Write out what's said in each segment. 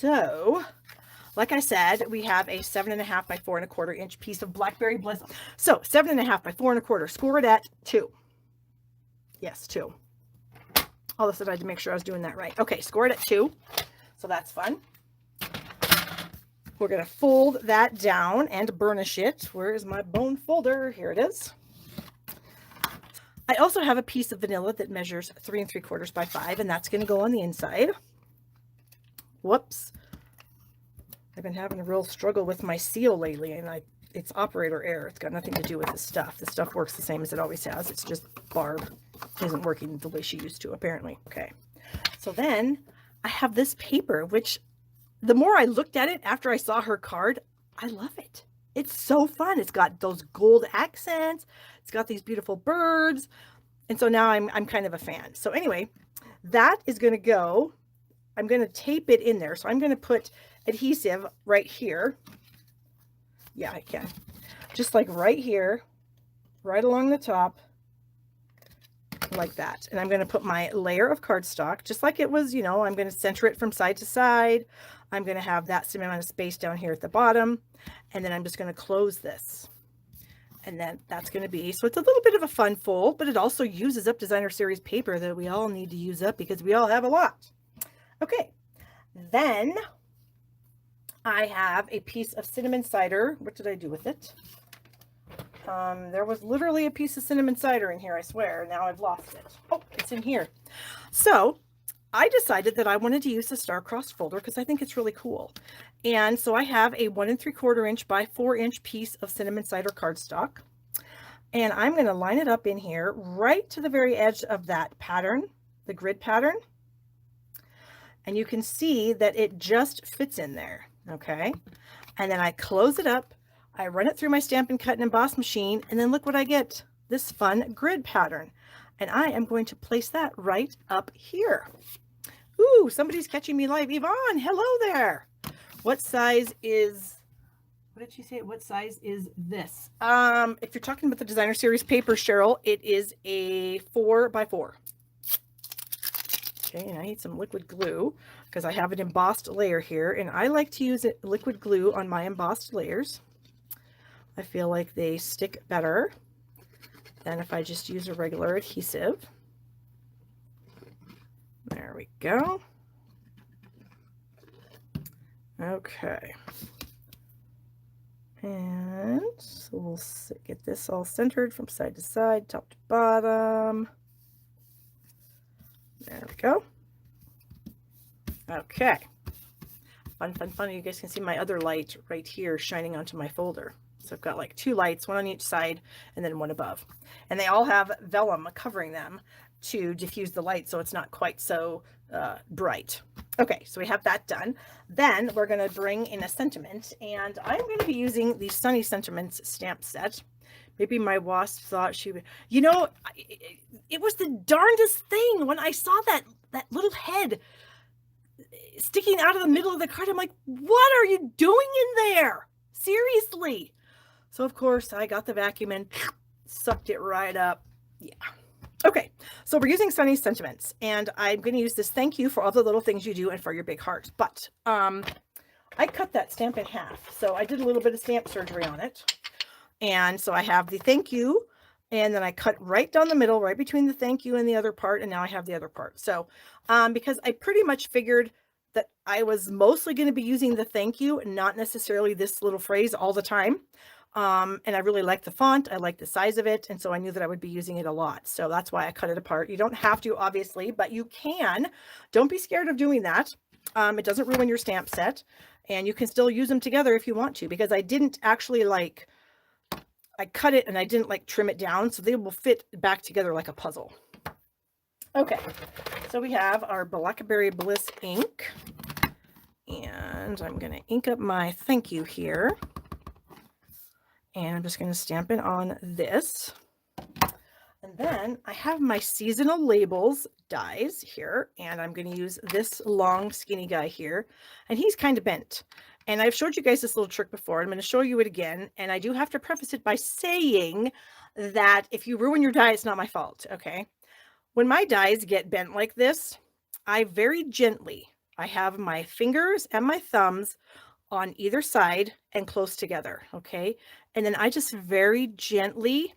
So like I said, we have a 7.5 by 4.25 inch piece of Blackberry Bliss. So 7.5 by 4.25, score it at 2. Yes, 2. All of a sudden I had to make sure I was doing that right. Okay, score it at 2. So that's fun. We're going to fold that down and burnish it. Where is my bone folder? Here it is. I also have a piece of vanilla that measures 3 3/4 by 5, and that's going to go on the inside. Whoops. I've been having a real struggle with my seal lately, and it's operator error. It's got nothing to do with this stuff. The stuff works the same as it always has. It's just Barb isn't working the way she used to, apparently. Okay. So then I have this paper, which the more I looked at it after I saw her card, I love it. It's so fun. It's got those gold accents. It's got these beautiful birds. And so now I'm kind of a fan. So anyway, that is going to go. I'm going to tape it in there. So I'm going to put adhesive right here. Yeah, I can. Just like right here, right along the top, like that. And I'm going to put my layer of cardstock, just like it was, you know, I'm going to center it from side to side. I'm going to have that same amount of space down here at the bottom. And then I'm just going to close this. And then that's going to be, so it's a little bit of a fun fold, but it also uses up designer series paper that we all need to use up because we all have a lot. Okay. Then I have a piece of cinnamon cider. What did I do with it? There was literally a piece of cinnamon cider in here, I swear. Now I've lost it. Oh, it's in here. So I decided that I wanted to use the star-crossed folder because I think it's really cool. And so I have a 1 3/4 inch by 4 inch piece of cinnamon cider cardstock. And I'm going to line it up in here right to the very edge of that pattern, the grid pattern. And you can see that it just fits in there. Okay. And then I close it up. I run it through my Stampin' Cut and Emboss machine, and then look what I get, this fun grid pattern. And I am going to place that right up here. Ooh, somebody's catching me live. Yvonne, hello there. What size is, what did she say? What size is this? If you're talking about the designer series paper, Cheryl, it is a 4 by 4. Okay, and I need some liquid glue because I have an embossed layer here, and I like to use liquid glue on my embossed layers. I feel like they stick better than if I just use a regular adhesive. There we go. Okay. And so we'll get this all centered from side to side, top to bottom. There we go. Okay. Fun, fun, fun. You guys can see my other light right here shining onto my folder. So I've got like 2 lights, one on each side and then one above. And they all have vellum covering them to diffuse the light so it's not quite so bright. Okay, so we have that done. Then we're going to bring in a sentiment, and I'm going to be using the Sunny Sentiments stamp set. Maybe my wasp thought she would, you know, it was the darndest thing when I saw that little head sticking out of the middle of the card. I'm like, what are you doing in there? Seriously. So of course I got the vacuum and sucked it right up. Yeah. Okay. So we're using Sunny Sentiments, and I'm going to use this thank you for all the little things you do and for your big heart. But I cut that stamp in half. So I did a little bit of stamp surgery on it. And so I have the thank you, and then I cut right down the middle, right between the thank you and the other part. And now I have the other part. So because I pretty much figured that I was mostly going to be using the thank you and not necessarily this little phrase all the time. And I really like the font. I like the size of it. And so I knew that I would be using it a lot. So that's why I cut it apart. You don't have to, obviously, but you can. Don't be scared of doing that. It doesn't ruin your stamp set, and you can still use them together if you want to, because I didn't actually I cut it and I didn't trim it down, so they will fit back together like a puzzle. Okay, so we have our Blackberry Bliss ink, and I'm going to ink up my thank you here. And I'm just going to stamp it on this. And then I have my seasonal labels dies here, and I'm going to use this long skinny guy here, and he's kind of bent. And I've showed you guys this little trick before. I'm going to show you it again. And I do have to preface it by saying that if you ruin your die, it's not my fault. Okay. When my dies get bent like this, I very gently, I have my fingers and my thumbs on either side and close together, okay? And then I just very gently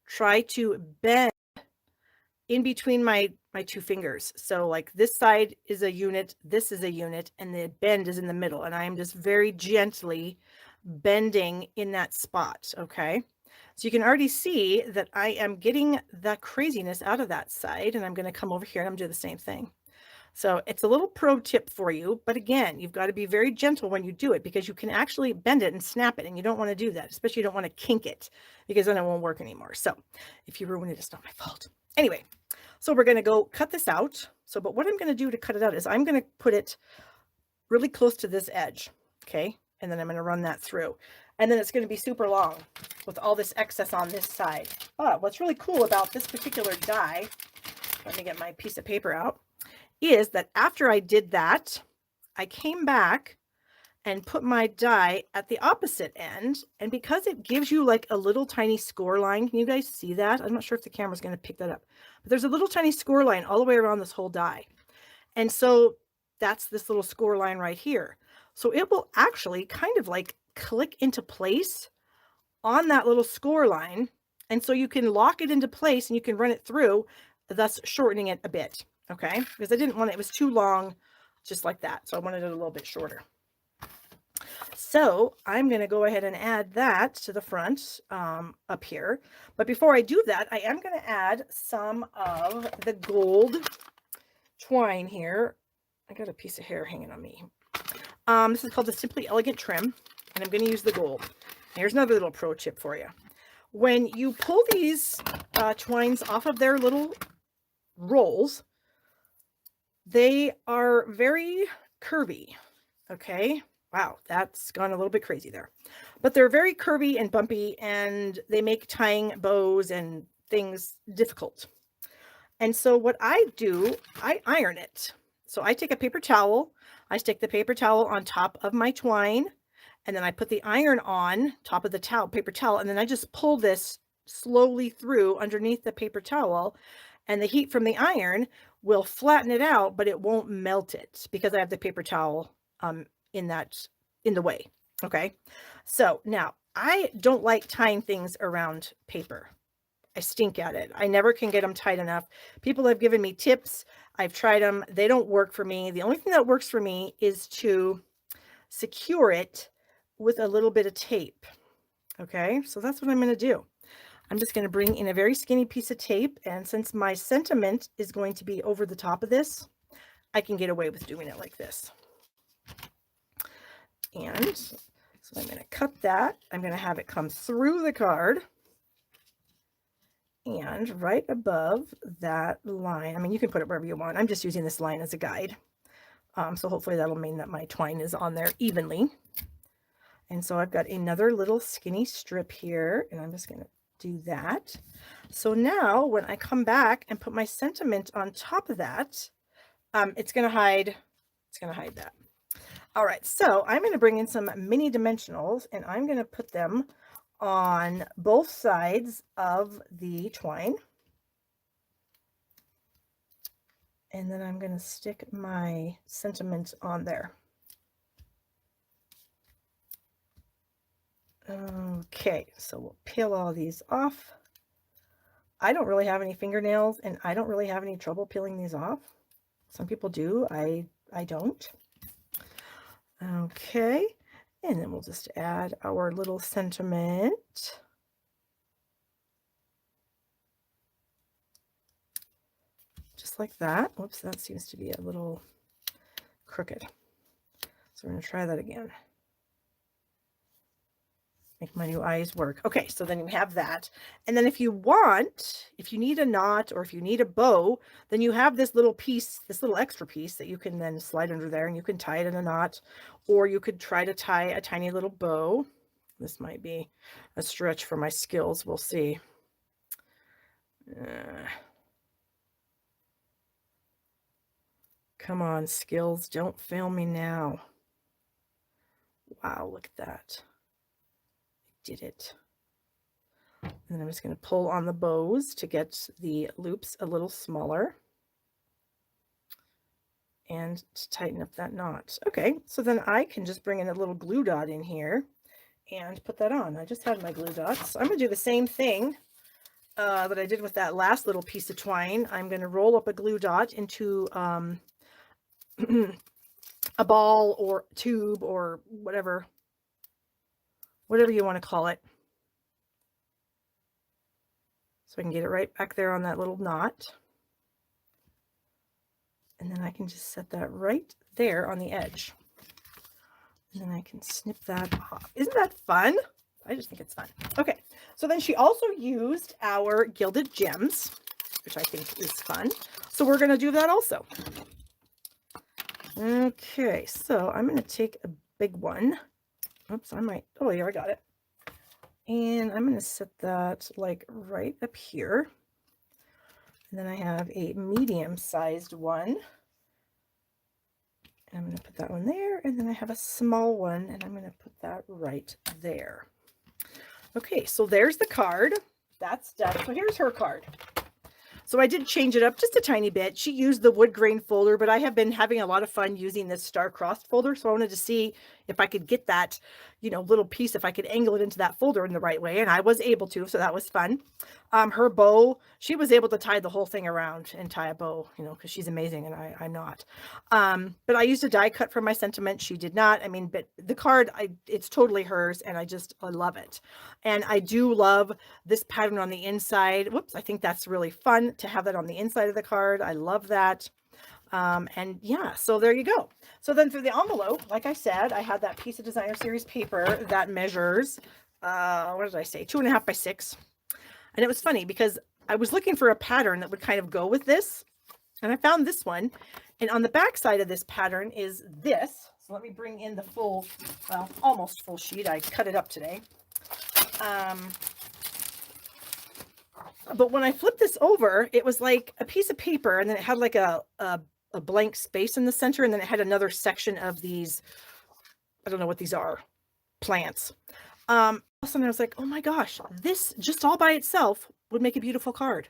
try to bend in between my two fingers. So like this side is a unit, this is a unit, and the bend is in the middle. And I am just very gently bending in that spot, okay? So you can already see that I am getting the craziness out of that side, and I'm going to come over here and I'm doing the same thing. So it's a little pro tip for you, but again, you've got to be very gentle when you do it because you can actually bend it and snap it, and you don't want to do that, especially you don't want to kink it because then it won't work anymore. So if you ruin it, it's not my fault. Anyway, so we're going to go cut this out. So, but what I'm going to do to cut it out is I'm going to put it really close to this edge, okay? And then I'm going to run that through. And then it's going to be super long with all this excess on this side. But what's really cool about this particular die, let me get my piece of paper out, is that after I did that, I came back and put my die at the opposite end. And because it gives you like a little tiny score line, can you guys see that? I'm not sure if the camera's going to pick that up, but there's a little tiny score line all the way around this whole die. And so that's this little score line right here. So it will actually kind of like click into place on that little score line. And so you can lock it into place and you can run it through, thus shortening it a bit. Okay, because I didn't want it was too long just like that. So I wanted it a little bit shorter. So I'm going to go ahead and add that to the front up here. But before I do that, I am going to add some of the gold twine here. I got a piece of hair hanging on me. This is called the Simply Elegant Trim, and I'm going to use the gold. Here's another little pro tip for you. When you pull these twines off of their little rolls, they are very curvy, okay? Wow, that's gone a little bit crazy there. But they're very curvy and bumpy, and they make tying bows and things difficult. And so what I do, I iron it. So I take a paper towel, I stick the paper towel on top of my twine, and then I put the iron on top of the towel, paper towel, and then I just pull this slowly through underneath the paper towel, and the heat from the iron will flatten it out, but it won't melt it because I have the paper towel in the way. Okay. So now I don't like tying things around paper. I stink at it. I never can get them tight enough. People have given me tips. I've tried them. They don't work for me. The only thing that works for me is to secure it with a little bit of tape. Okay. So that's what I'm going to do. I'm just going to bring in a very skinny piece of tape, and since my sentiment is going to be over the top of this, I can get away with doing it like this. And so I'm going to cut that. I'm going to have it come through the card and right above that line. I mean, you can put it wherever you want. I'm just using this line as a guide. So hopefully that'll mean that my twine is on there evenly. And so I've got another little skinny strip here, and I'm just going to do that. So now when I come back and put my sentiment on top of that, it's going to hide that. All right, so I'm going to bring in some mini dimensionals, and I'm going to put them on both sides of the twine. And then I'm going to stick my sentiment on there. Okay, so we'll peel all these off. I don't really have any fingernails, and I don't really have any trouble peeling these off. Some people do. I don't. Okay, and then we'll just add our little sentiment. Just like that. Whoops, that seems to be a little crooked. So we're going to try that again. Make my new eyes work. Okay, so then you have that. And then if you need a knot or if you need a bow, then you have this little piece, this little extra piece that you can then slide under there, and you can tie it in a knot, or you could try to tie a tiny little bow. This might be a stretch for my skills. We'll see. Come on, skills, don't fail me now. Wow, look at that. Did it. And then I'm just going to pull on the bows to get the loops a little smaller. and to tighten up that knot. Okay, so then I can just bring in a little glue dot in here and put that on. I just had my glue dots. I'm going to do the same thing that I did with that last little piece of twine. I'm going to roll up a glue dot into a ball or tube or whatever you want to call it. So I can get it right back there on that little knot. And then I can just set that right there on the edge. And then I can snip that off. Isn't that fun? I just think it's fun. Okay, so then she also used our gilded gems, which I think is fun. So we're going to do that also. Okay, so I'm going to take a big one. Oops, I might, oh yeah, I got it. And I'm going to set that like right up here. And then I have a medium-sized one. And I'm going to put that one there. And then I have a small one, and I'm going to put that right there. Okay, so there's the card. That's done. So here's her card. So I did change it up just a tiny bit. She used the wood grain folder, but I have been having a lot of fun using this star-crossed folder. So I wanted to see if I could get that, you know, little piece, if I could angle it into that folder in the right way. And I was able to, so that was fun. Her bow, she was able to tie the whole thing around and tie a bow, you know, because she's amazing and I'm not. But I used a die cut for my sentiment. She did not. I mean, but the card, it's totally hers, and I love it. And I do love this pattern on the inside. Whoops, I think that's really fun to have that on the inside of the card. I love that. And yeah, so there you go. So then for the envelope, like I said, I had that piece of Designer Series paper that measures, what did I say? 2.5 by 6. And it was funny because I was looking for a pattern that would kind of go with this, and I found this one. And on the back side of this pattern is this. So let me bring in the full, well, almost full sheet. I cut it up today. But when I flipped this over, it was like a piece of paper, and then it had like a blank space in the center, and then it had another section of these, I don't know what these are, plants. All of a sudden I was like, oh my gosh, this just all by itself would make a beautiful card.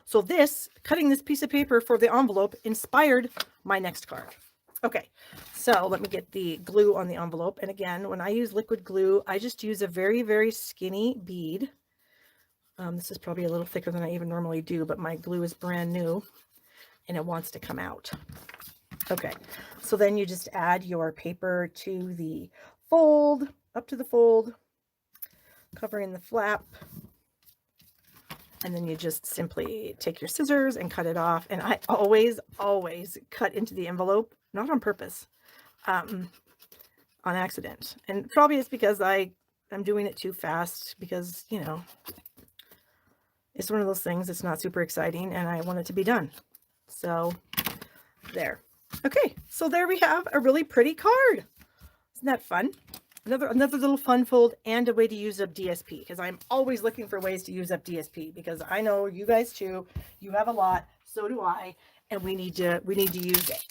So this, cutting this piece of paper for the envelope, inspired my next card. Okay, so let me get the glue on the envelope. And again, when I use liquid glue, I just use a very, very skinny bead. This is probably a little thicker than I even normally do, but my glue is brand new and it wants to come out. Okay, so then you just add your paper to the fold, up to the fold, covering the flap. And then you just simply take your scissors and cut it off. And I always cut into the envelope, not on purpose, on accident. And probably it's because I'm doing it too fast because, you know, it's one of those things that's not super exciting and I want it to be done. So there. Okay, so there we have a really pretty card. Isn't that fun? Another little fun fold and a way to use up DSP, because I'm always looking for ways to use up DSP, because I know you guys too, you have a lot, so do I, and we need to use it.